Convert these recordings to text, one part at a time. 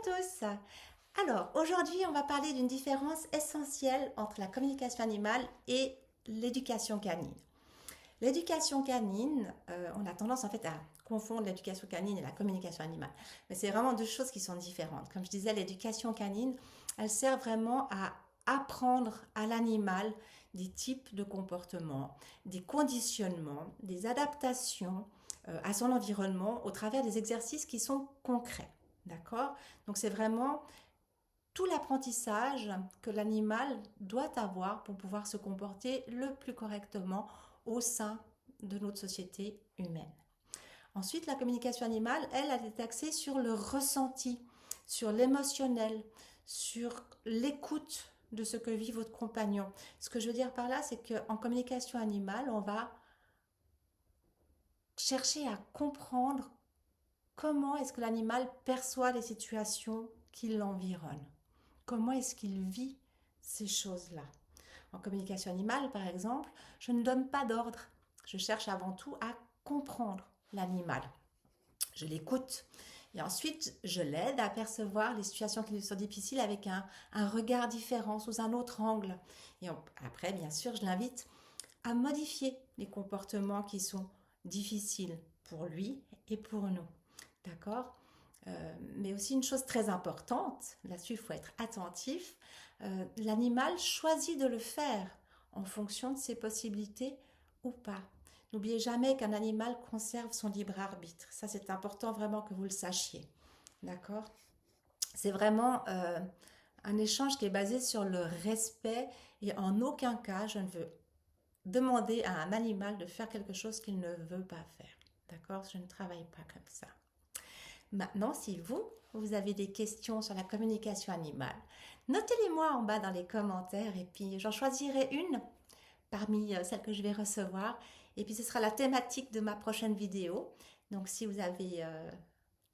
à tous. Alors, aujourd'hui, on va parler d'une différence essentielle entre la communication animale et l'éducation canine. L'éducation canine, on a tendance en fait à confondre l'éducation canine et la communication animale. Mais c'est vraiment deux choses qui sont différentes. Comme je disais, l'éducation canine, elle sert vraiment à apprendre à l'animal des types de comportements, des conditionnements, des adaptations à son environnement au travers des exercices qui sont concrets. D'accord? Donc c'est vraiment tout l'apprentissage que l'animal doit avoir pour pouvoir se comporter le plus correctement au sein de notre société humaine. Ensuite, la communication animale, elle est axée sur le ressenti, sur l'émotionnel, sur l'écoute de ce que vit votre compagnon. Ce que je veux dire par là, c'est qu'en communication animale, on va chercher à comprendre comment est-ce que l'animal perçoit les situations qui l'environnent. Comment est-ce qu'il vit ces choses-là. En communication animale, par exemple, je ne donne pas d'ordre. Je cherche avant tout à comprendre l'animal. Je l'écoute et ensuite je l'aide à percevoir les situations qui lui sont difficiles avec un regard différent, sous un autre angle. Et après, bien sûr, je l'invite à modifier les comportements qui sont difficiles pour lui et pour nous. D'accord? Mais aussi une chose très importante, là-dessus il faut être attentif, l'animal choisit de le faire en fonction de ses possibilités ou pas. N'oubliez jamais qu'un animal conserve son libre arbitre. Ça, c'est important vraiment que vous le sachiez. D'accord? C'est vraiment un échange qui est basé sur le respect et en aucun cas, je ne veux demander à un animal de faire quelque chose qu'il ne veut pas faire. D'accord? Je ne travaille pas comme ça. Maintenant, si vous avez des questions sur la communication animale, notez-les-moi en bas dans les commentaires et puis j'en choisirai une parmi celles que je vais recevoir. Et puis ce sera la thématique de ma prochaine vidéo. Donc si vous avez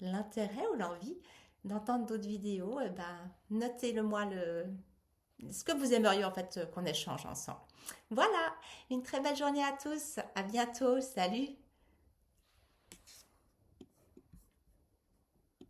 l'intérêt ou l'envie d'entendre d'autres vidéos, eh ben, notez-le-moi ce que vous aimeriez en fait qu'on échange ensemble. Voilà, une très belle journée à tous. À bientôt. Salut.